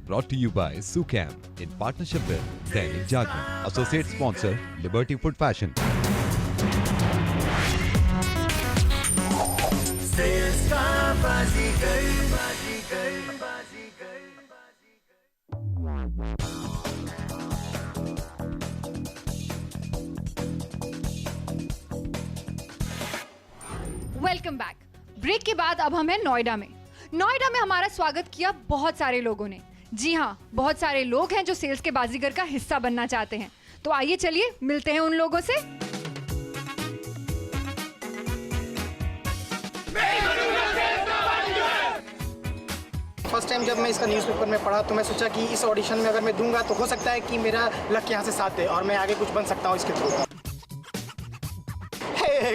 brought to you by Sucam in partnership with Dainik Jagran. Associate sponsor Liberty Food Fashion. Welcome back. Break के बाद अब हम हैं नोएडा में। नोएडा में हमारा स्वागत किया बहुत सारे लोगों ने। जी हाँ, बहुत सारे लोग हैं जो सेल्स के बाजीगर का हिस्सा बनना चाहते हैं। तो आइए चलिए मिलते हैं उन लोगों से। फर्स्ट टाइम जब मैं इसका न्यूज़पेपर में पढ़ा तो मैं सोचा कि इस ऑडिशन में अगर मैं दूंगा तो हो सकता है कि मेरा लक यहाँ से साथ दे और मैं आगे कुछ बन सकता हूँ इसके थ्रू।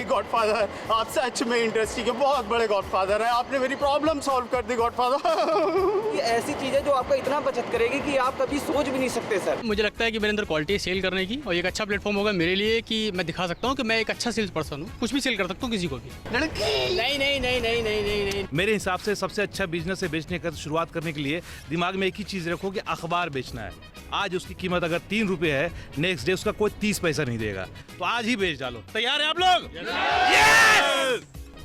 गॉडफादर, आप सच में इंडस्ट्री के बहुत बड़े गॉडफादर हैं। आपने मेरी प्रॉब्लम सॉल्व कर दी गॉडफादर। ये ऐसी चीज़ है जो आपका इतना बचत करेगी कि आप कभी सोच भी नहीं सकते सर। मुझे लगता है कि मेरे अंदर क्वालिटी है सेल करने की और एक अच्छा प्लेटफॉर्म होगा मेरे लिए कि मैं दिखा सकता हूँ कि मैं एक अच्छा सेल्स पर्सन हूँ, कुछ भी सेल कर सकता हूँ किसी को भी। नहीं। मेरे हिसाब से सबसे अच्छा बिजनेस है बेचने का शुरुआत करने के लिए दिमाग में एक ही चीज़ रखो कि अखबार बेचना है। आज उसकी कीमत अगर 3 रुपये है, नेक्स्ट डे उसका कोई 30 पैसा नहीं देगा, तो आज ही बेच डालो। तैयार है आप लोग?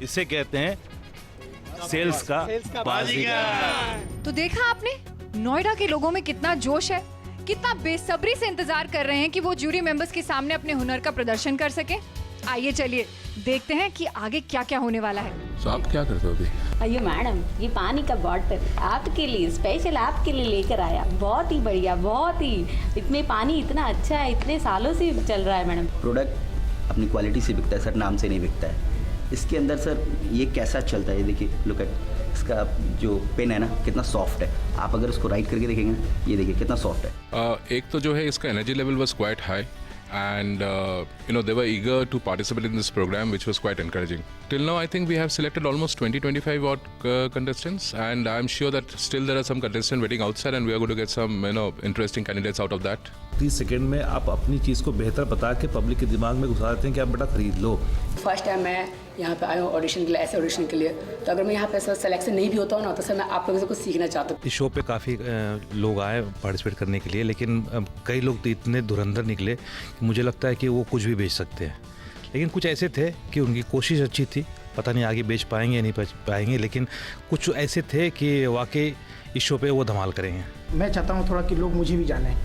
इसे कहते हैं सेल्स का बाजीगर। तो देखा आपने, नोएडा के लोगों में कितना जोश है, कितना बेसब्री से इंतजार कर रहे हैं कि वो जूरी मेंबर्स के सामने अपने हुनर का प्रदर्शन कर सके। आइए चलिए देखते हैं कि आगे क्या क्या होने वाला है। तो आप क्या करते हो अभी? अयो मैडम, ये पानी का बॉटल आपके लिए, स्पेशल आपके लिए लेकर आया। बहुत ही बढ़िया, बहुत ही। इसमें पानी इतना अच्छा है, इतने सालों से चल रहा है मैडम। प्रोडक्ट अपनी क्वालिटी से बिकता है सर, नाम से नहीं बिकता है। इसके अंदर सर ये कैसा चलता है, ये देखिए, लुक एट इसका जो पेन है ना कितना सॉफ्ट है। आप अगर उसको राइट करके देखेंगे ना, ये देखिए कितना सॉफ्ट है। एक तो जो है इसका energy level was quite high and they were eager to participate in this program, which was quite encouraging. Till now I think we have selected almost 20-25 odd contestants, and I'm sure that still there are some contestants waiting outside and we are going to get some interesting candidates out of that. 30 second में आप अपनी चीज़ को बेहतर बता के public के दिमाग में घुसा देते हैं कि आप बेटा खरीद लो। फर्स्ट टाइम मैं यहाँ पे आया हूँ ऑडिशन के लिए, ऐसे ऑडिशन के लिए। तो अगर मैं यहाँ पे सिलेक्शन नहीं भी होता हूँ ना, तो सर मैं आप लोगों से कुछ सीखना चाहता हूँ। इस शो पे काफ़ी लोग आए पार्टिसिपेट करने के लिए, लेकिन कई लोग तो इतने धुरंधर निकले कि मुझे लगता है कि वो कुछ भी बेच सकते हैं। लेकिन कुछ ऐसे थे कि उनकी कोशिश अच्छी थी, पता नहीं आगे बेच पाएंगे या नहीं बेच पाएंगे, लेकिन कुछ ऐसे थे कि वाकई इस शो पे वो धमाल करेंगे। मैं चाहता हूँ थोड़ा कि लोग मुझे भी जाने,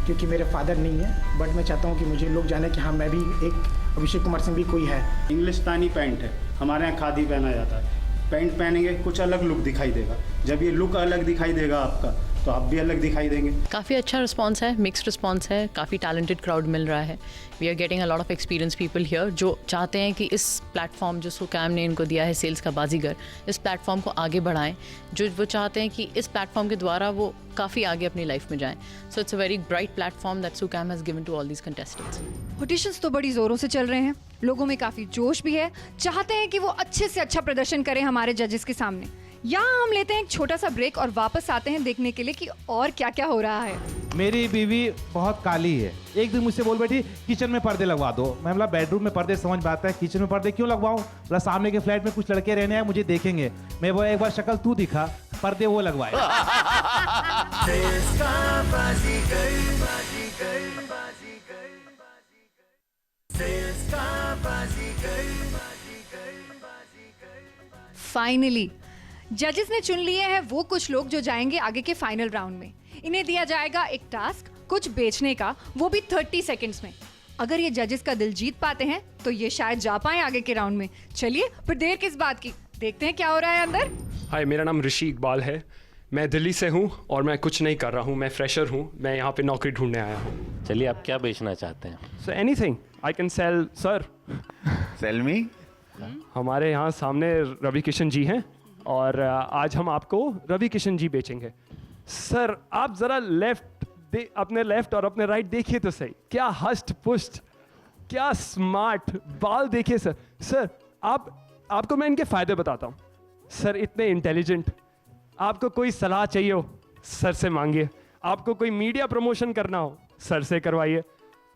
क्योंकि मेरे फादर नहीं है, बट मैं चाहता हूँ कि मुझे लोग जाने कि हाँ मैं भी एक अभिषेक कुमार सिंह भी कोई है। इंग्लिस्तानी पैंट है, हमारे यहाँ खादी पहना जाता है। पैंट पहनेंगे कुछ अलग लुक दिखाई देगा। जब ये लुक अलग दिखाई देगा आपका, तो आप भी अलग दिखाई देंगे। काफ़ी अच्छा रिस्पांस है, मिक्स्ड रिस्पांस है, काफ़ी टैलेंटेड क्राउड मिल रहा है। We are getting a lot of experience people here जो चाहते हैं कि इस प्लेटफॉर्म जो सुकैम ने इनको दिया है, सेल्स का बाजीगर, इस प्लेटफॉर्म को आगे बढ़ाएं। जो वो चाहते हैं कि इस प्लेटफॉर्म के द्वारा वो काफ़ी आगे अपनी लाइफ में जाएं। So it's a very bright platform that Sukam has given to all these contestants. Auditions तो बड़ी जोरों से चल रहे हैं, लोगों में काफी जोश भी है, चाहते हैं कि वो अच्छे से अच्छा प्रदर्शन करें हमारे जजेस के सामने। यहाँ हम लेते हैं एक छोटा सा ब्रेक और वापस आते हैं देखने के लिए कि और क्या क्या हो रहा है। मेरी बीवी बहुत काली है। एक दिन मुझसे बोल बैठी किचन में पर्दे लगवा दो। मैं बोला बेडरूम में पर्दे समझ में आता है, किचन में पर्दे क्यों लगवाऊं? बोला सामने के फ्लैट में कुछ लड़के रहने आए, मुझे देखेंगे। मैं वो एक बार शक्ल तू दिखा, पर्दे वो लगवाए। फाइनली जजेस ने चुन लिए हैं वो कुछ लोग जो जाएंगे आगे के फाइनल राउंड में। इन्हें दिया जाएगा एक टास्क, कुछ बेचने का, वो भी 30 सेकंड्स में। अगर ये जजेस का दिल जीत पाते हैं तो ये शायद जा पाए आगे के राउंड में। चलिए फिर देर किस बात की, देखते हैं क्या हो रहा है अंदर। हाय, मेरा नाम ऋषि इकबाल है। मैं दिल्ली से हूँ और मैं कुछ नहीं कर रहा हूँ, मैं फ्रेशर हूँ। मैं यहाँ पे नौकरी ढूंढने आया हूँ। चलिए, आप क्या बेचना चाहते हैं? So anything I can sell sir. Cell मी। हमारे यहाँ सामने रवि किशन जी हैं और आज हम आपको रवि किशन जी बेचेंगे। सर आप ज़रा अपने लेफ्ट और अपने राइट देखिए तो सही, क्या हष्ट पुष्ट, क्या स्मार्ट बाल देखिए सर। सर आपको मैं इनके फ़ायदे बताता हूँ। सर इतने इंटेलिजेंट, आपको कोई सलाह चाहिए हो सर से मांगिए, आपको कोई मीडिया प्रमोशन करना हो सर से करवाइए।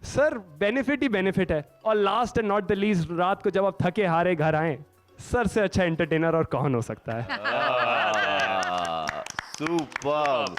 सर बेनिफिट ही बेनिफिट है। और last and not the least, रात को जब आप थके हारे घर आए, सर से अच्छा एंटरटेनर और कौन हो सकता है। सुपर्ब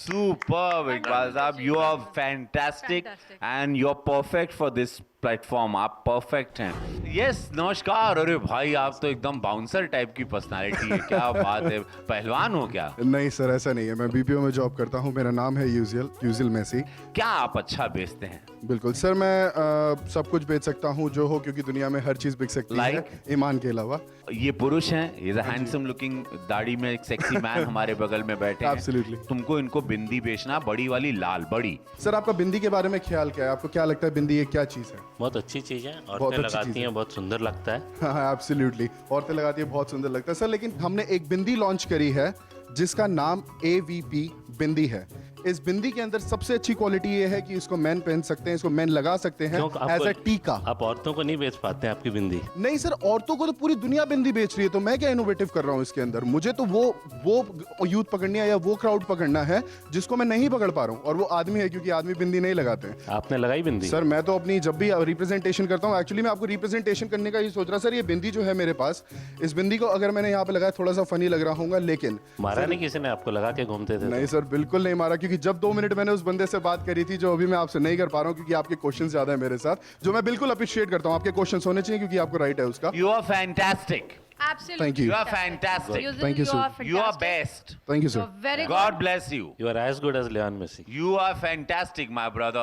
सुपर्ब इकबाल साहब, you are fantastic and you are perfect for this platform, आप परफेक्ट हैं। यस नमस्कार। अरे भाई आप तो एकदम बाउंसर टाइप की पर्सनालिटी है, क्या बात है, पहलवान हो क्या? नहीं सर ऐसा नहीं है, मैं बीपीओ में जॉब करता हूँ, मेरा नाम है यूजियल मेसी। क्या आप अच्छा बेचते हैं? बिल्कुल सर, मैं सब कुछ बेच सकता हूँ जो हो, क्योंकि दुनिया में हर चीज बिक सकती है ईमान के अलावा। ये पुरुष हैं, इज अ हैंडसम लुकिंग, दाढ़ी में एक सेक्सी मैन हमारे बगल में बैठे हैं। एब्सोल्युटली। तुमको इनको बिंदी बेचना, बड़ी वाली लाल बड़ी। सर आपका बिंदी के बारे में ख्याल क्या है? आपको क्या लगता है बिंदी ये क्या चीज है? बहुत अच्छी चीज है, बहुत अच्छी लगाती चीज़ है। हैं, बहुत सुंदर लगता है। हाँ एब्सोल्युटली, औरतें लगाती है, बहुत सुंदर लगता है सर। लेकिन हमने एक बिंदी लॉन्च करी है जिसका नाम AVP बिंदी है। इस बिंदी के अंदर सबसे अच्छी क्वालिटी ये है कि इसको मेन पहन सकते हैं, इसको मेन लगा सकते हैं एज अ टीका। आप औरतों को नहीं बेच पाते हैं आपकी बिंदी? नहीं सर, औरतों को तो पूरी दुनिया बिंदी बेच रही है, तो मैं क्या इनोवेटिव कर रहा हूँ इसके अंदर? मुझे तो वो यूथ पकड़नी है या वो क्राउड पकड़ना है जिसको मैं नहीं पकड़ पा रहा हूँ, और वो आदमी है, क्योंकि आदमी बिंदी नहीं लगाते हैं। आपने लगाई बिंदी? सर मैं तो अपनी जब भी रिप्रेजेंटेशन करता हूँ, एक्चुअली मैं आपको रिप्रेजेंटेशन करने का ही सोच रहा। सर ये बिंदी जो है मेरे पास, इस बिंदी को अगर मैंने यहाँ पे लगाया थोड़ा सा फनी लग रहा होगा, लेकिन मारा नहीं किसी ने आपको लगा के घूमते थे? नहीं सर बिल्कुल नहीं मारा, क्योंकि जब 2 मिनट मैंने उस बंदे से बात करी थी जो अभी मैं आपसे नहीं कर पा रहा हूँ, क्योंकि आपके क्वेश्चंस ज्यादा है मेरे साथ, जो मैं बिल्कुल अप्रिशिएट करता हूँ। आपके क्वेश्चंस होने चाहिए क्योंकि आपको राइट है उसका। You are fantastic. Absolutely. Thank you. You are fantastic. Thank you, sir. You are best. Thank you, sir. Very good. God bless you. You are as good as Leon Messi. You are fantastic, my brother.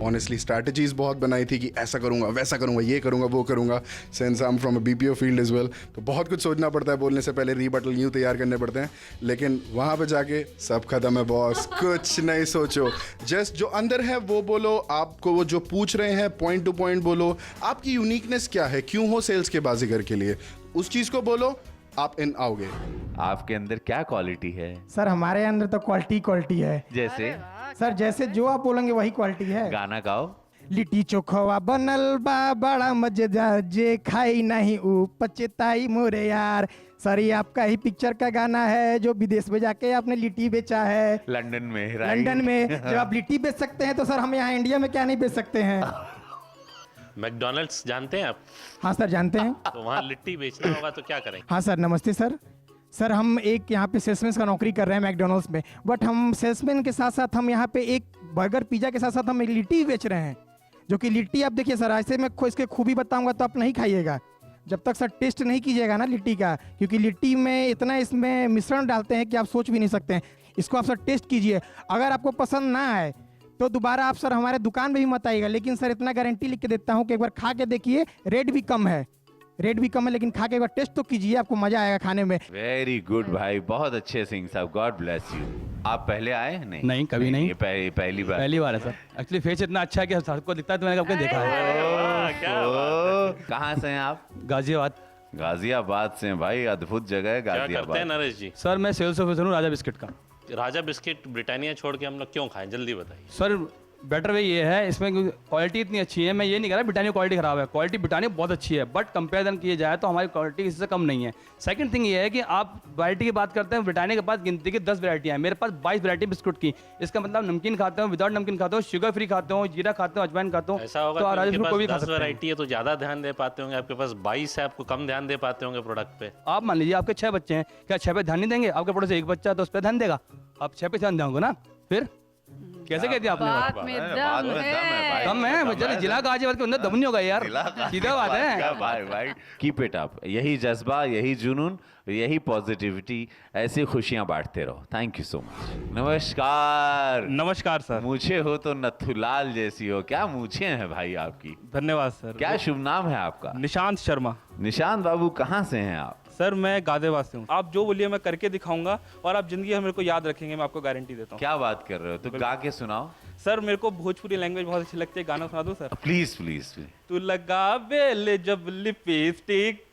Honestly strategies बहुत बनाई थी कि ऐसा करूंगा, वैसा करूंगा, ये करूंगा, वो करूंगा। Since I am from a BPO field as well, तो बहुत कुछ सोचना पड़ता है, बोलने से पहले रीबटल यूं तैयार करने पड़ते हैं। लेकिन वहां पे जाके सब खत्म है बॉस, कुछ नहीं सोचो, जस्ट जो अंदर है वो बोलो। आपको वो जो पूछ रहे हैं पॉइंट टू पॉइंट बोलो। आपकी यूनिकनेस क्या है, क्यों हो सेल्स के बाजीगर के लिए, उस चीज को बोलो, आप इन आओगे। आपके अंदर क्या क्वालिटी है? सर हमारे अंदर तो क्वालिटी है। जैसे? सर जैसे जो आप बोलेंगे वही क्वालिटी है। गाना गाओ। लिट्टी चोखवा बनल बा बड़ा मजेदार, जे खाई नहीं ऊ पचेताई मोरे यार। सर ये आपका ही पिक्चर का गाना है जो विदेश में जाके आपने लिट्टी बेचा है। लंदन में, लंदन में जब आप लिट्टी बेच सकते हैं तो सर हम यहाँ इंडिया में क्या नहीं बेच सकते हैं? मैकडोनल्ड्स जानते हैं आप? हाँ सर जानते हैं। तो वहाँ लिट्टी बेचना होगा तो क्या करेंगे? हाँ सर नमस्ते सर। सर हम एक यहाँ पे सेल्समैन का नौकरी कर रहे हैं मैकडोनल्ड्स में, बट हम सेल्समैन के साथ साथ हम यहाँ पे एक बर्गर पिज्जा के साथ साथ हम एक लिट्टी भी बेच रहे हैं। जो कि लिट्टी आप देखिए सर, ऐसे मैं इसके खूबी बताऊंगा तो आप नहीं खाइएगा जब तक सर टेस्ट नहीं कीजिएगा ना लिट्टी का, क्योंकि लिट्टी में इतना इसमें मिश्रण डालते हैं कि आप सोच भी नहीं सकते हैं। इसको आप सर टेस्ट कीजिए, अगर आपको पसंद ना आए तो दोबारा आप सर हमारे दुकान में भी मत आइएगा। लेकिन सर इतना गारंटी लिख के देता हूँ कि एक बार खा के देखिए, रेट भी कम है, लेकिन खा के एक बार टेस्ट तो कीजिए, आपको मजा आएगा खाने में। वेरी गुड भाई, बहुत अच्छे सिंह साहब, गॉड ब्लेस यू। आप पहले आए? नहीं कभी नहीं। ये पहली बार? पहली बार है सर। एक्चुअली फेस इतना अच्छा है कि सबको दिखता है, तो मैंने कभी देखा है। कहाँ से हैं आप? गाजियाबाद। गाजियाबाद से हैं भाई, अद्भुत जगह है गाजियाबाद। नरेश जी? सर मैं सेल्स ऑफिसर हूँ राजा बिस्किट का। राजा बिस्किट ब्रिटानिया छोड़ के हम लोग क्यों खाएं, जल्दी बताइए। सर बेटर वे ये है, इसमें क्वालिटी इतनी अच्छी है, मैं ये नहीं कह रहा ब्रिटानिया क्वालिटी खराब है, क्वालिटी ब्रिटानिया बहुत अच्छी है, बट कंपेरिजन किया जाए तो हमारी क्वालिटी इससे कम नहीं है। सेकंड थिंग ये है कि आप वैरायटी की बात करते हैं, ब्रिटानिया के पास गिनती की 10 वैरायटियाँ हैं, मेरे पास 22 वैरायटी बिस्कुट की। इसका मतलब नमकीन खाते हो, विदाउट नमकीन खाते हो, शुगर फ्री खाते हो, जीरा खाते हो, अजवाइन खाते हो, ऐसा होगा तो तो राजा आपके बिस्कुट को भी पास खा 10 सकते हैं। वैरायटी है तो ज्यादा ध्यान दे पाते होंगे, आपके पास 22 है, आपको कम ध्यान दे पाते होंगे प्रोडक्ट पे। आप मान लीजिए आपके 6 बच्चे हैं, क्या 6 पे ध्यान नहीं देंगे? आपके पड़ोस से एक बच्चा है तो उस पर ध्यान देगा, आप 6 पे ध्यान देंगे ना? फिर कैसे कहते आपने? बात में दम है। कम है, जिला गाजियाबाद के अंदर दम नहीं होगा यार, सीधा बात है। भाई कीप इट अप, यही जज्बा, यही जुनून, यही पॉजिटिविटी, ऐसी खुशियां बांटते रहो। Thank you so much. नमस्कार। नमस्कार सर। मूछे हो तो नथुलाल जैसी हो, क्या मूछे हैं भाई आपकी। धन्यवाद सर। क्या शुभ नाम है आपका? निशांत शर्मा। निशांत बाबू कहाँ से हैं आप? सर मैं गाजियाबाद से हूँ। आप जो बोलिए मैं करके दिखाऊंगा और आप जिंदगी में मेरे को याद रखेंगे, मैं आपको गारंटी देता हूँ। क्या बात कर रहे हो, तो गा के सुनाओ। सर मेरे को भोजपुरी लैंग्वेज बहुत अच्छी लगती है, गाना सुना दूं सर? Please please. तू लगा बेले जब लिपस्टिक,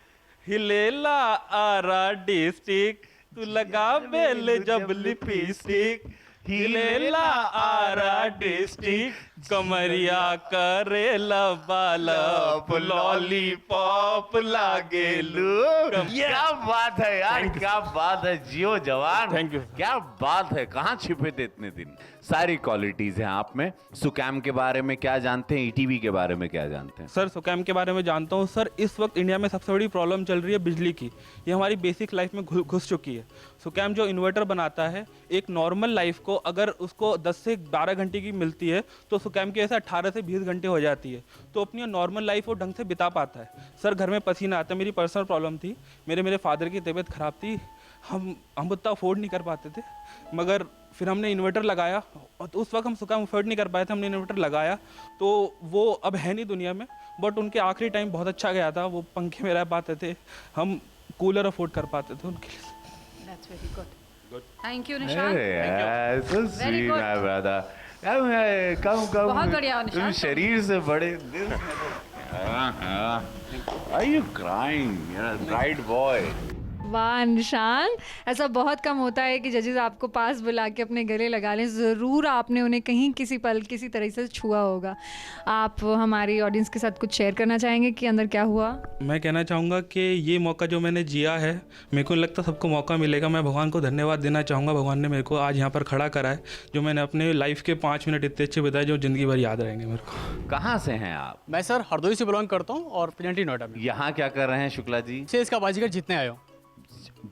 हिलेला आरा डिस्ट्रिक्ट, तू लगा बेले जब लिपस्टिक, हिलेला आरा डिस्ट्रिक्ट, कमरिया करे लबालब लॉलीपॉप लागे लू। क्या बात है यार, क्या बात है, जियो जवान। Thank you. क्या बात है, कहाँ छिपे थे इतने दिन। सारी क्वालिटीज हैं आप में। सुकैम के बारे में क्या जानते हैं, ईटीवी के बारे में क्या जानते हैं? सर सुकैम के बारे में जानता हूँ सर। इस वक्त इंडिया में सबसे बड़ी प्रॉब्लम चल रही है बिजली की। ये हमारी बेसिक लाइफ में घुस चुकी है। सुकैम जो इन्वर्टर बनाता है, एक नॉर्मल लाइफ को अगर उसको 10 से 12 घंटे की मिलती है तो सुकैम की ऐसे 18 से 20 घंटे हो जाती है, तो अपनी नॉर्मल लाइफ वो ढंग से बिता पाता है। सर घर में पसीना आता है। मेरी पर्सनल प्रॉब्लम थी, मेरे फादर की तबीयत ख़राब थी, हम उतना अफोर्ड नहीं कर पाते थे, मगर फिर हमने इन्वर्टर लगाया और तो उस वक्त हम सुकैम अफोर्ड नहीं कर पाए थे, हमने इन्वर्टर लगाया तो वो अब है नहीं दुनिया में, बट उनके आखिरी टाइम बहुत अच्छा गया था। वो पंखे में रह पाते थे, हम कूलर अफोर्ड कर पाते थे उनके लिए। That's very good. Thank you, Nishan. अरे so Very sweet, good. my brother. कम बहुत बढ़िया, निशान। तुम शरीर से बड़े दिल। Are you crying? You're a bright boy. वाह निशान, ऐसा बहुत कम होता है कि जजेस आपको पास बुला के अपने गले लगा लें। ज़रूर आपने उन्हें कहीं किसी पल किसी तरह से छुआ होगा। आप हमारी ऑडियंस के साथ कुछ शेयर करना चाहेंगे कि अंदर क्या हुआ? मैं कहना चाहूँगा कि ये मौका जो मैंने जिया है, मेरे को लगता सबको मौका मिलेगा। मैं भगवान को धन्यवाद देना चाहूँगा, भगवान ने मेरे को आज यहाँ पर खड़ा करा है, जो मैंने अपने लाइफ के 5 मिनट इतने अच्छे बिताए जो ज़िंदगी भर याद रहेंगे मेरे को। कहाँ से हैं आप? मैं सर हरदोई से बिलोंग करता हूँ और प्लेंटी नोएडा में। यहाँ क्या कर रहे हैं शुक्ला जी? से इसका बाजीगर जीतने आए हो।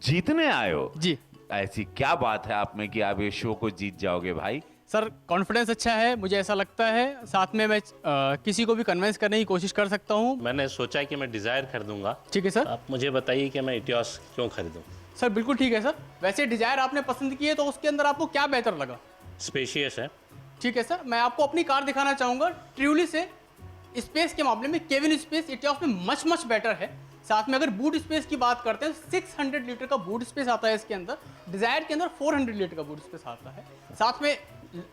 जीतने आए हो जी। ऐसी क्या बात है आप में कि आप ये शो को जीत जाओगे भाई? सर कॉन्फिडेंस अच्छा है, मुझे ऐसा लगता है। साथ में मैं किसी को भी कन्विंस करने की कोशिश कर सकता हूँ। मैंने सोचा कि मैं डिज़ायर खरीदूंगा। ठीक है सर। आप मुझे बताइए कि मैं इटियोस क्यों खरीदूं? सर बिल्कुल ठीक है सर। वैसे डिजायर आपने पसंद की है तो उसके अंदर आपको क्या बेहतर लगा? स्पेशियस है। ठीक है सर, मैं आपको अपनी कार दिखाना चाहूँगा। ट्रूली से स्पेस के मामले में केविन स्पेस इटियोस में मच बेटर है। साथ में अगर बूट स्पेस की बात करते हैं, 600 लीटर का बूट स्पेस आता है इसके अंदर। डिजायर के अंदर 400 लीटर का बूट स्पेस आता है। साथ में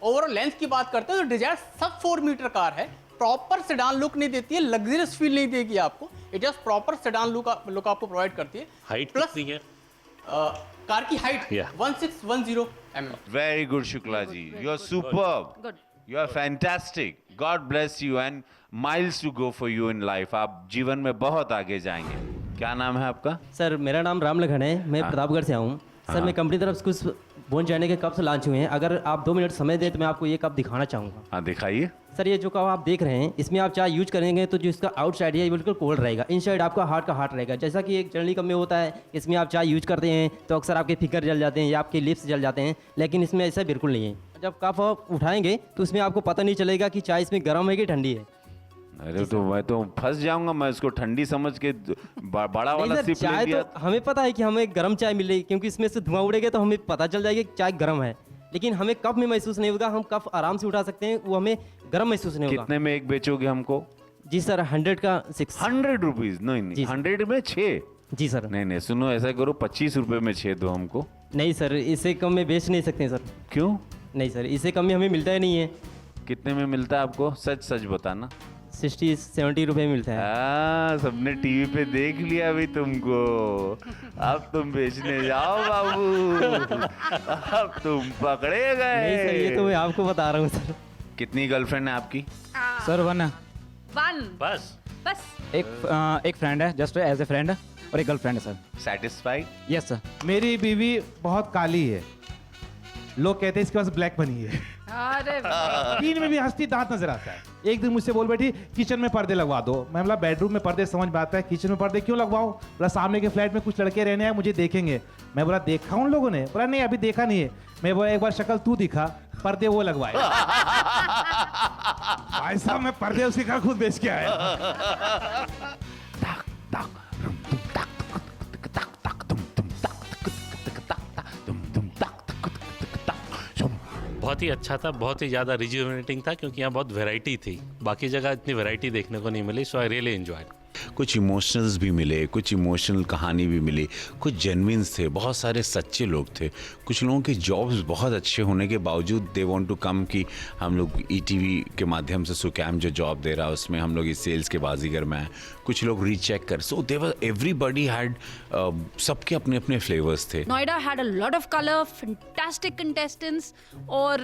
ओवरऑल लेंथ की बात करते हैं तो डिजायर सब 4 मीटर कार है। प्रॉपर सेडान लुक नहीं देती है, लग्जरियस फील नहीं देगी आपको। It just proper sedan look आपको प्रोवाइड करती है। हाइट प्लस कितनी है? कार की height 1610 mm। Very good Shukla ji, you are superb, you are fantastic. God bless you and miles to go for you in life. आप जीवन में बहुत आगे जाएंगे। क्या नाम है आपका? सर मेरा नाम राम लखन है, मैं प्रतापगढ़ से आऊँ। सर मैं कंपनी तरफ से कुछ बोन जाने के कप्स लॉन्च हुए हैं। अगर आप 2 मिनट समय दें तो मैं आपको ये कप दिखाना चाहूँगा। हाँ दिखाइए। सर ये जो कप आप देख रहे हैं, इसमें आप चाय यूज करेंगे तो जो इसका आउटसाइड है ये बिल्कुल कोल्ड रहेगा, इनसाइड आपका हार्ट का हार्ट रहेगा। जैसा कि एक जनरली कप में होता है, इसमें आप चाय यूज करते हैं तो अक्सर आपके फिगर जल जाते हैं या आपके लिप्स जल जाते हैं, लेकिन इसमें ऐसा बिल्कुल नहीं है। जब कप आप उठाएंगे तो उसमें आपको पता नहीं चलेगा कि चाय इसमें गर्म है कि ठंडी है। अरे तो मैं तो फंस जाऊंगा, मैं इसको ठंडी समझ के बड़ा वाला सिप ले चाय लिया। तो हमें पता है कि हमें गर्म चाय मिलेगी, क्योंकि इसमें से धुआं उड़ेगा तो हमें पता चल जाएगा कि चाय गर्म है, लेकिन हमें कप में महसूस नहीं होगा। हम कप आराम से उठा सकते हैं, वो हमें गर्म महसूस नहीं होगा। कितने में एक बेचोगे हमको? जी सर 100 का 6। 100 रुपीज? नहीं 100 में 6? जी सर। नहीं सुनो, ऐसा करो 25 रुपए में 6 दो हमको। नहीं सर, इससे कम में बेच नहीं सकते सर। क्यों? नहीं सर, इससे कम में हमें मिलता ही नहीं है। कितने में मिलता है आपको? सच बताना। 60-70 रुपए मिलता है। सबने टीवी पे देख लिया अभी तुमको। अब तुम बेचने जाओ बाबू, अब तुम पकड़े गए। नहीं सर, ये तो मैं आपको बता रहा हूँ सर। कितनी गर्लफ्रेंड है आपकी? सर 1 बस एक फ्रेंड है, जस्ट एज ए फ्रेंड, और एक गर्लफ्रेंड है सर। सेटिस्फाइड? Yes sir. मेरी बीवी बहुत काली है, लोग कहते हैं इसके पास ब्लैक बनी है। अरे स्क्रीन में भी हंसती दांत नजर आता है। एक दिन मुझसे बोल बैठी किचन में पर्दे लगवा दो। मैं बोला बेडरूम में पर्दे समझ में आता है, किचन में पर्दे क्यों लगवाऊं? बोला सामने के फ्लैट में कुछ लड़के रहने आए, मुझे देखेंगे। मैं बोला देखा उन लोगों ने? बोला नहीं अभी देखा नहीं है। मैं बोला एक बार शक्ल तू दिखा, पर्दे वो लगवाए। भाई साहब मैं पर्दे उसके घर खुद बेच के आया। बहुत ही अच्छा था, बहुत ही ज़्यादा रिजुविनेटिंग था, क्योंकि यहाँ बहुत वैरायटी थी। बाकी जगह इतनी वैरायटी देखने को नहीं मिली, सो आई रियली एंजॉयड। कुछ इमोशनल्स भी मिले, कुछ इमोशनल कहानी भी मिली, कुछ जेन्युइन्स थे, बहुत सारे सच्चे लोग थे। कुछ लोगों के जॉब्स बहुत अच्छे होने के बावजूद दे वांट टू कम कि हम लोग ईटीवी के माध्यम से सुकैम जो जॉब दे रहा है उसमें हम लोग इस सेल्स के बाजीगर में आए। कुछ लोग रीचेक कर, सो देवर एवरीबडी हैड, सबके अपने अपने फ्लेवर्स थे। Noida had a lot of colour, fantastic contestants और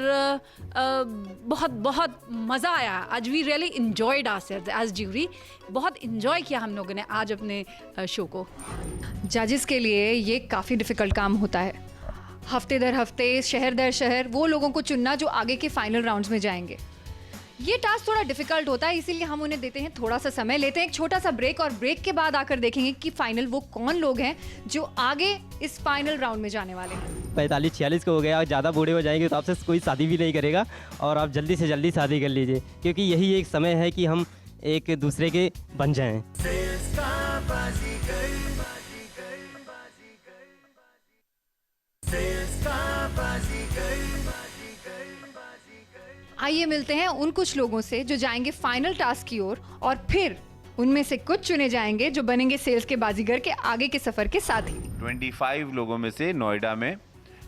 बहुत बहुत मज़ा आया। आज we really enjoyed ourselves as jury. बहुत इंजॉय किया हम लोगों ने आज अपने शो को। जजेस के लिए ये काफ़ी डिफ़िकल्ट काम होता है। हफ्ते दर हफ्ते, शहर दर शहर वो लोगों को चुनना जो आगे के फाइनल राउंड्स में जाएंगे। ये टास्क थोड़ा डिफिकल्ट होता है, इसीलिए हम उन्हें देते हैं थोड़ा सा समय, लेते हैं एक छोटा सा ब्रेक और ब्रेक के बाद आकर देखेंगे कि फाइनल वो कौन लोग हैं जो आगे इस फाइनल राउंड में जाने वाले हैं। 45-46 को हो गया, ज़्यादा बूढ़े हो जाएंगे तो आपसे कोई शादी भी नहीं करेगा और आप जल्दी से जल्दी शादी कर लीजिए, क्योंकि यही एक समय है कि हम एक दूसरे के बन जाएं। आइए मिलते हैं उन कुछ लोगों से जो जाएंगे फाइनल टास्क की ओर और फिर उनमें से कुछ चुने जाएंगे जो बनेंगे सेल्स के बाजीगर के आगे के सफर के साथी। 25 लोगों में से नोएडा में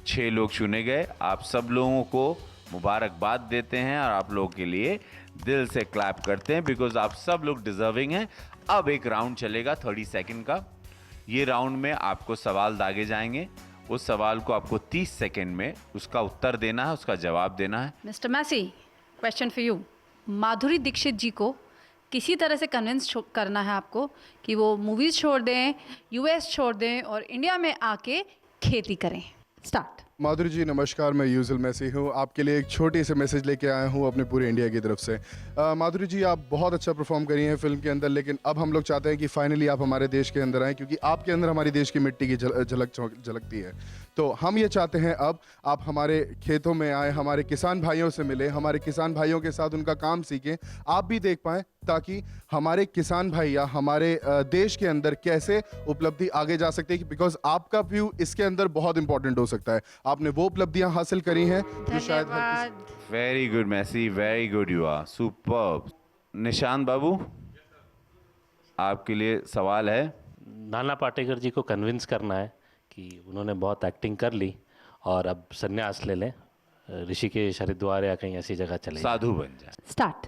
6 लोग चुने गए। आप सब लोगों को मुबारकबाद देते हैं और आप लोगों के लिए दिल से क्लैप करते हैं, बिकॉज आप सब लोग डिजर्विंग हैं। अब एक राउंड चलेगा 30 सेकंड का। ये राउंड में आपको सवाल दागे जाएंगे। उस सवाल को आपको 30 सेकंड में उसका उत्तर देना है, उसका जवाब देना है। Mister Massey, question for you. Madhuri Dixit ji को किसी तरह से कन्विंस करना है आपको कि वो मूवीज़ छोड़ दें, यूएस छोड़ दें और इंडिया में आके खेती करें। स्टार्ट। माधुरी जी नमस्कार, मैं यूजुल मैसी हूँ। आपके लिए एक छोटी सी मैसेज लेके आया हूँ अपने पूरे इंडिया की तरफ से। माधुरी जी, आप बहुत अच्छा परफॉर्म करी हैं फिल्म के अंदर, लेकिन अब हम लोग चाहते हैं कि फाइनली आप हमारे देश के अंदर आएँ, क्योंकि आपके अंदर हमारी देश की मिट्टी की झलकती है। तो हम ये चाहते हैं अब आप हमारे खेतों में आए, हमारे किसान भाइयों से मिले, हमारे किसान भाइयों के साथ उनका काम सीखें, आप भी देख पाएँ, ताकि हमारे किसान भाई या हमारे देश के अंदर कैसे उपलब्धि आगे जा सकती है, बिकॉज आपका व्यू इसके अंदर बहुत इंपॉर्टेंट हो सकता है। आपने वो उपलब्धियां हासिल करी हैं जो शायद very good Massey, very good, you are superb. Nishant babu, आपके लिए सवाल है। नाना पाटेकर जी को कन्विंस करना है कि उन्होंने बहुत एक्टिंग कर ली और अब संन्यास ले लें, ऋषिकेश, हरिद्वार या कहीं ऐसी जगह चले, साधु बन जाए। स्टार्ट।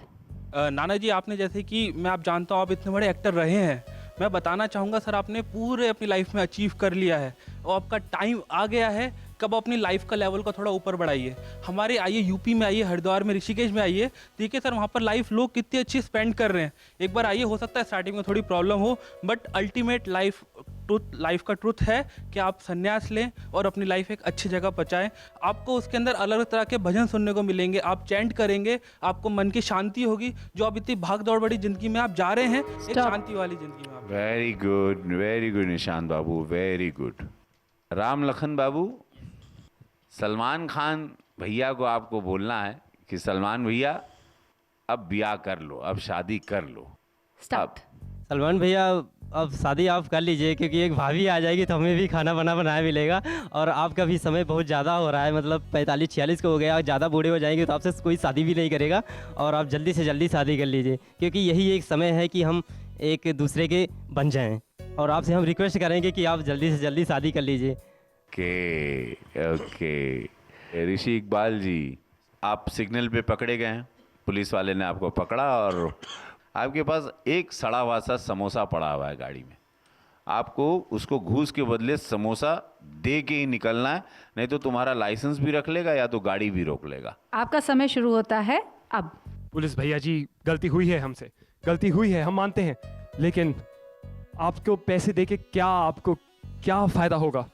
नाना जी, आपने जैसे कि मैं आप जानता हूँ आप इतने बड़े एक्टर रहे हैं, मैं बताना चाहूँगा सर आपने पूरे अपनी लाइफ में अचीव कर लिया है और आपका टाइम आ गया है, कब अपनी लाइफ का लेवल को थोड़ा ऊपर बढ़ाइए। हमारे आइए यूपी में आइए, हरिद्वार में, ऋषिकेश में आइए, देखिए सर वहाँ पर लाइफ लोग कितनी अच्छी स्पेंड कर रहे हैं। एक बार आइए, हो सकता है स्टार्टिंग में थोड़ी प्रॉब्लम हो, बट अल्टीमेट लाइफ का ट्रुथ है कि आप संन्यास लें और अपनी लाइफ एक अच्छी जगह पहुँचाएं। आपको उसके अंदर अलग अलग तरह के भजन सुनने को मिलेंगे, आप चैंट करेंगे, आपको मन की शांति होगी। जो आप इतनी भाग दौड़ बड़ी जिंदगी में आप जा रहे हैं, एक शांति वाली जिंदगी में आप। वेरी गुड निशांत बाबू, वेरी गुड। राम लखन बाबू, सलमान खान भैया को आपको बोलना है कि सलमान भैया अब ब्याह कर लो, अब शादी कर लो। स्टार्ट। सलमान भैया, अब शादी आप कर लीजिए, क्योंकि एक भाभी आ जाएगी तो हमें भी खाना बनाया मिलेगा और आपका भी समय बहुत ज़्यादा हो रहा है, मतलब 45-46 को हो गया, ज़्यादा बूढ़े हो जाएंगे तो आपसे कोई शादी भी नहीं करेगा और आप जल्दी से जल्दी शादी कर लीजिए, क्योंकि यही एक समय है कि हम एक दूसरे के बन जाएं और आपसे हम रिक्वेस्ट करेंगे कि आप जल्दी से जल्दी शादी कर लीजिए। ओके। ऋषि इकबाल जी, आप सिग्नल पे पकड़े गए हैं, पुलिस वाले ने आपको पकड़ा और आपके पास एक सड़ा हुआ सा समोसा पड़ा हुआ है गाड़ी में। आपको उसको घूस के बदले समोसा दे के ही निकलना है, नहीं तो तुम्हारा लाइसेंस भी रख लेगा या तो गाड़ी भी रोक लेगा। आपका समय शुरू होता है अब। पुलिस भैया जी, गलती हुई है हमसे, गलती हुई है, हम मानते हैं, लेकिन आपको पैसे देके आपको क्या फ़ायदा होगा?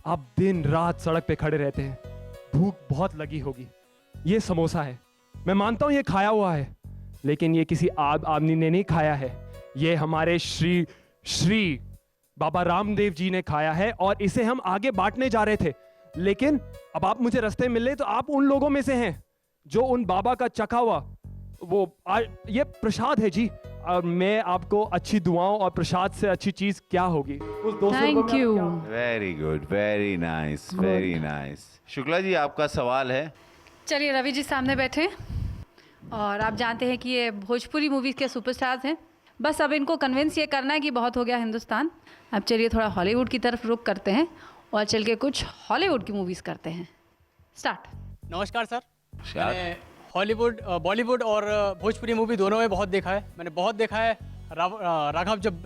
आप दिन रात सड़क पे खड़े रहते हैं, भूख बहुत लगी होगी। ये समोसा है, मैं मानता हूँ ये खाया हुआ है, लेकिन ये किसी आदमी ने नहीं खाया है, ये हमारे श्री बाबा रामदेव जी ने खाया है और इसे हम आगे बांटने जा रहे थे। लेकिन अब आप मुझे रास्ते मिले तो आप उन लोगों में से हैं जो उन बाबा का चखा हुआ ये प्रसाद है जी, और मैं आपको अच्छी दुआओं और प्रसाद से अच्छी चीज क्या होगी? Thank you. Very good, very nice, very nice. Shukla ji, आपका सवाल है। चलिए रवि जी सामने बैठे और आप जानते हैं कि ये भोजपुरी मूवीज़ के सुपरस्टार्स हैं। बस अब इनको कन्विंस ये करना है कि बहुत हो गया हिंदुस्तान, अब चलिए थोड़ा हॉलीवुड की तरफ रुख करते हैं और चल के कुछ हॉलीवुड की मूवीज़ करते हैं। स्टार्ट। नमस्कार सर। मैंने हॉलीवुड, बॉलीवुड और भोजपुरी मूवी दोनों में बहुत देखा है। मैंने बहुत देखा है राघव जब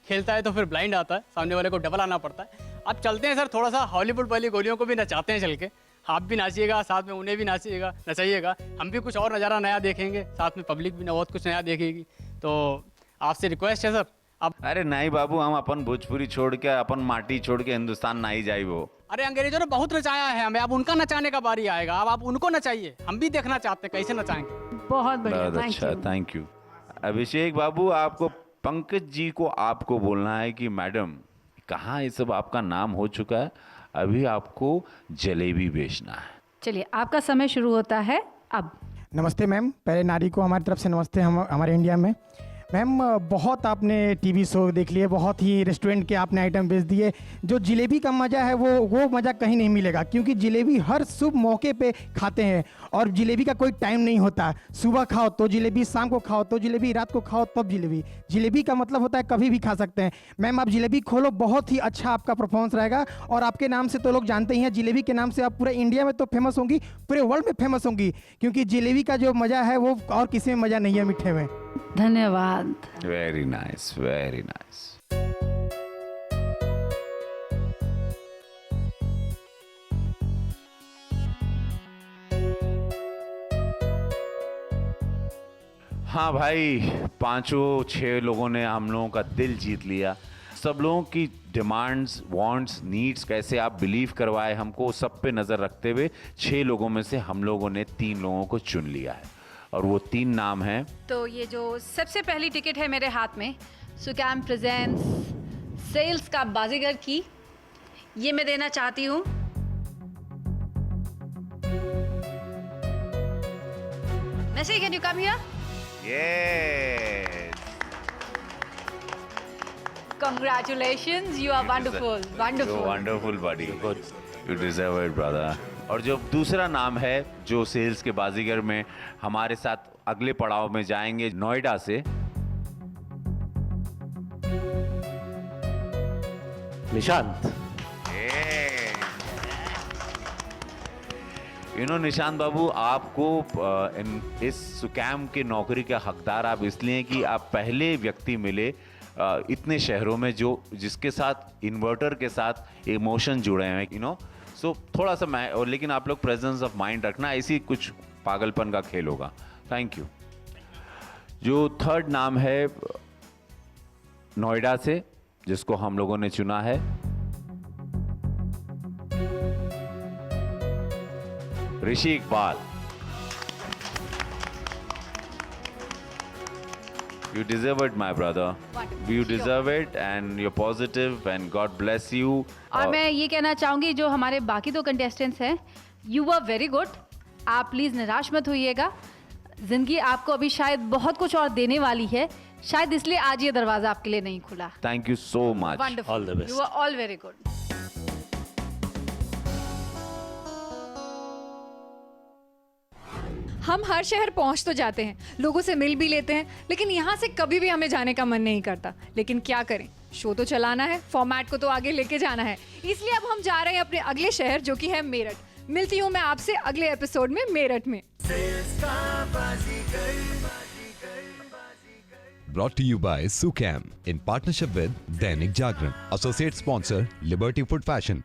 खेलता है तो फिर ब्लाइंड आता है, सामने वाले को डबल आना पड़ता है। अब चलते हैं सर, थोड़ा सा हॉलीवुड वाली गोलियों को भी नचाते हैं चल के। आप भी नाचिएगा, साथ में उन्हें भी नचाइएगा। हम भी कुछ और नज़ारा नया देखेंगे, साथ में पब्लिक भी बहुत कुछ नया देखेगी। तो आपसे रिक्वेस्ट है सर। अब अरे नहीं बाबू, हम अपन भोजपुरी छोड़ के, अपन माटी छोड़ के हिंदुस्तान नहीं जाए वो। अरे अंग्रेजों ने बहुत नचाया है हमें, अब उनका नचाने का बारी आएगा। अब आप उनको नचाइए, हम भी देखना चाहते हैं कैसे नचाएंगे। बहुत बढ़िया, बहुत अच्छा, थैंक यू। अभिषेक बाबू, आपको पंकज जी को आपको बोलना है कि मैडम कहाँ ये सब आपका नाम हो चुका है, अभी आपको जलेबी बेचना है। चलिए आपका समय शुरू होता है अब। नमस्ते मैम, पहले नारी को हमारी तरफ से नमस्ते। हम हमारे इंडिया में मैम बहुत आपने टीवी शो देख लिए, बहुत ही रेस्टोरेंट के आपने आइटम बेच दिए। जो जलेबी का मज़ा है वो मज़ा कहीं नहीं मिलेगा, क्योंकि जलेबी हर शुभ मौके पे खाते हैं और जलेबी का कोई टाइम नहीं होता। सुबह खाओ तो जलेबी, शाम को खाओ तो जलेबी, रात को खाओ तब जलेबी। जलेबी का मतलब होता है कभी भी खा सकते हैं। मैम आप जलेबी खोलो, बहुत ही अच्छा आपका परफॉर्मेंस रहेगा और आपके नाम से तो लोग जानते ही हैं। जलेबी के नाम से आप पूरे इंडिया में तो फेमस होंगी, पूरे वर्ल्ड में फेमस होंगी, क्योंकि जलेबी का जो मज़ा है वो और किसी में मज़ा नहीं है मीठे में। धन्यवाद। Very nice, very nice. हाँ भाई, 5-6 लोगों ने हम लोगों का दिल जीत लिया। सब लोगों की डिमांड्स, वांट्स, नीड्स कैसे आप बिलीव करवाए हमको, सब पे नज़र रखते हुए 6 लोगों में से हम लोगों ने 3 लोगों को चुन लिया है और वो 3 नाम हैं। तो ये जो सबसे पहली टिकट है मेरे हाथ में, सुकैम प्रेजेंट्स सेल्स का बाजीगर की, ये मैं देना चाहती हूँ Massey. Can you come here? Yes. Congratulations, you are wonderful, wonderful. You're wonderful, buddy. Good. You deserve it, brother. और जो दूसरा नाम है जो सेल्स के बाजीगर में हमारे साथ अगले पड़ाव में जाएंगे, नोएडा से निशांत। निशांत बाबू, आपको इस सुकैम के नौकरी का हकदार आप इसलिए कि आप पहले व्यक्ति मिले इतने शहरों में जो जिसके साथ इन्वर्टर के साथ इमोशन जुड़े हैं, सो थोड़ा सा मैं और, लेकिन आप लोग प्रेजेंस ऑफ माइंड रखना, ऐसी कुछ पागलपन का खेल होगा। Thank you. जो थर्ड नाम है नोएडा से जिसको हम लोगों ने चुना है, ऋषि Iqbal. You deserve it, my brother. You deserve it, and you're positive, and God bless you. और मैं ये कहना चाहूंगी जो हमारे बाकी 2 कंटेस्टेंट्स हैं, यू वर वेरी गुड। आप प्लीज़ निराश मत होइएगा, जिंदगी आपको अभी शायद बहुत कुछ और देने वाली है, शायद इसलिए आज ये दरवाजा आपके लिए नहीं खुला। Thank you so much. Wonderful. All the best. You are all very good. हम हर शहर पहुंच तो जाते हैं, लोगों से मिल भी लेते हैं, लेकिन यहाँ से कभी भी हमें जाने का मन नहीं करता। लेकिन क्या करें, शो तो चलाना है, फॉर्मेट को तो आगे लेके जाना है, इसलिए अब हम जा रहे हैं अपने अगले शहर जो कि है मेरठ। मिलती हूँ मैं आपसे अगले एपिसोड में मेरठ में। Brought to you by Sucam in partnership with Dainik Jagran. Associate sponsor Liberty Food Fashion.